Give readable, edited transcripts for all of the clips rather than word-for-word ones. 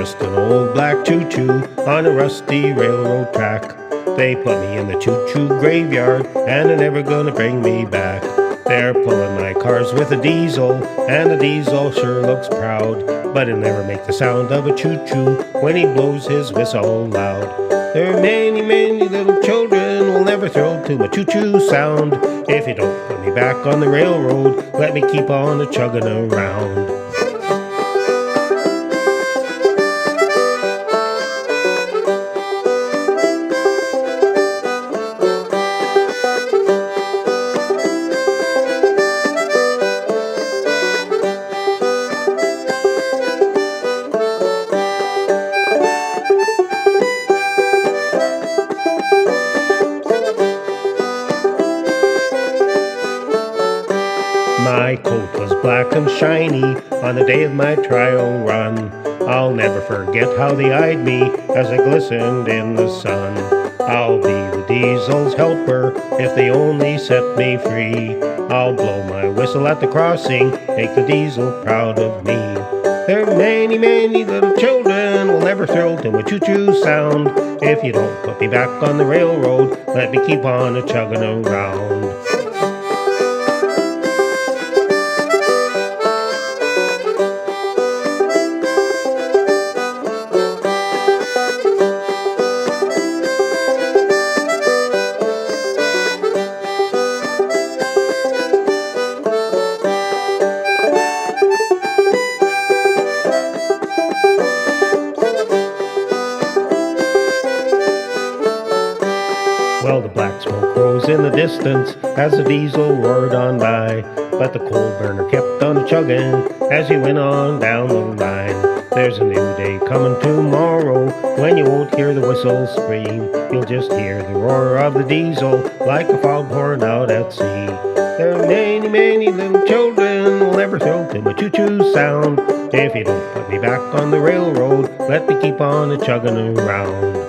just an old black choo-choo on a rusty railroad track. They put me in the choo-choo graveyard, and they're never gonna bring me back. They're pulling my cars with a diesel, and the diesel sure looks proud, but he'll never make the sound of a choo-choo when he blows his whistle loud. There are many, many little children who'll never thrill to my choo-choo sound. If you don't put me back on the railroad, let me keep on a-chugging around. My coat was black and shiny on the day of my trial run. I'll never forget how they eyed me as I glistened in the sun. I'll be the diesel's helper if they only set me free. I'll blow my whistle at the crossing, make the diesel proud of me. There are many, many little children will never thrill to a choo-choo sound. If you don't put me back on the railroad, let me keep on a-chugging around. Well, the black smoke rose in the distance as the diesel roared on by, but the coal burner kept on chugging as he went on down the line. There's a new day coming tomorrow when you won't hear the whistle scream. You'll just hear the roar of the diesel like a foghorn out at sea. There are many, many little children who'll never thrill to my choo-choo sound. If you don't put me back on the railroad, let me keep on a-chugging around.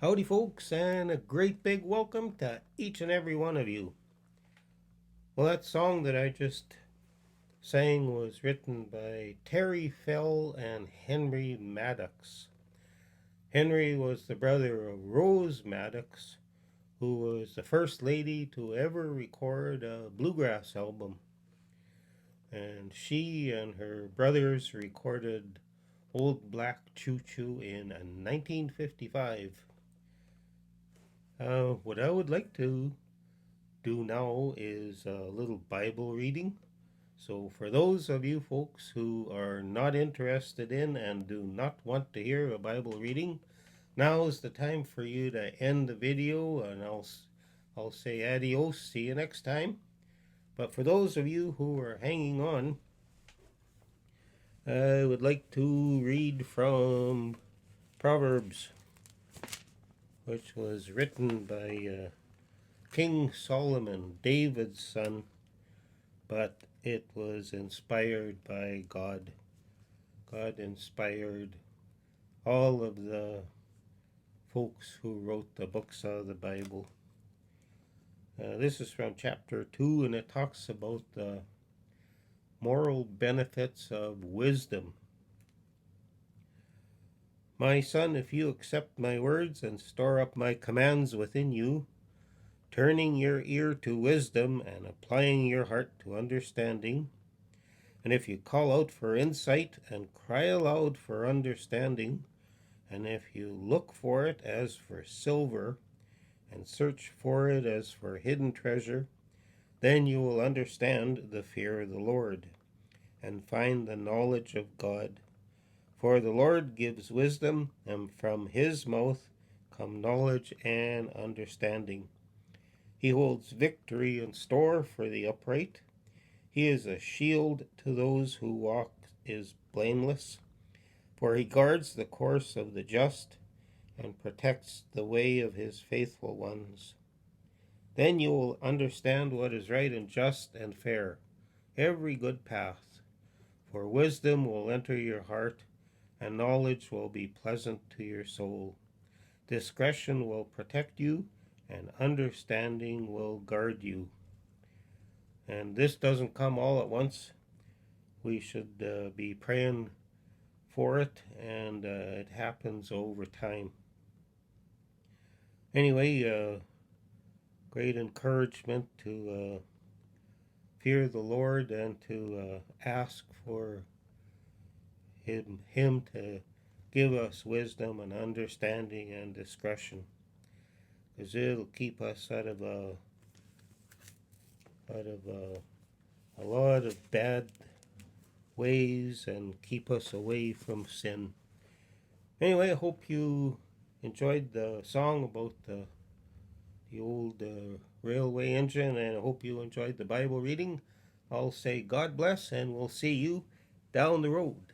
Howdy folks, and a great big welcome to each and every one of you. Well, that song that I just sang was written by Terry Fell and Henry Maddox. Henry was the brother of Rose Maddox, who was the first lady to ever record a bluegrass album. And she and her brothers recorded Old Black Choo Choo in 1955. What I would like to do now is a little Bible reading. So for those of you folks who are not interested in and do not want to hear a Bible reading, now is the time for you to end the video, and I'll say adios, see you next time. But for those of you who are hanging on, I would like to read from Proverbs, which was written by King Solomon, David's son, but it was inspired by God. God inspired all of the folks who wrote the books of the Bible. This is from chapter 2, and it talks about the moral benefits of wisdom. My son, if you accept my words and store up my commands within you, turning your ear to wisdom and applying your heart to understanding, and if you call out for insight and cry aloud for understanding, and if you look for it as for silver and search for it as for hidden treasure, then you will understand the fear of the Lord and find the knowledge of God. For the Lord gives wisdom, and from his mouth come knowledge and understanding. He holds victory in store for the upright. He is a shield to those who walk is blameless, for he guards the course of the just and protects the way of his faithful ones. Then you will understand what is right and just and fair, every good path, for wisdom will enter your heart, and knowledge will be pleasant to your soul. Discretion will protect you, and understanding will guard you. And this doesn't come all at once. We should be praying for it, and it happens over time. Anyway, great encouragement to fear the Lord and to ask for Him to give us wisdom and understanding and discretion, because it'll keep us out of a lot of bad ways and keep us away from sin. Anyway, I hope you enjoyed the song about the old railway engine, and I hope you enjoyed the Bible reading. I'll say God bless, and we'll see you down the road.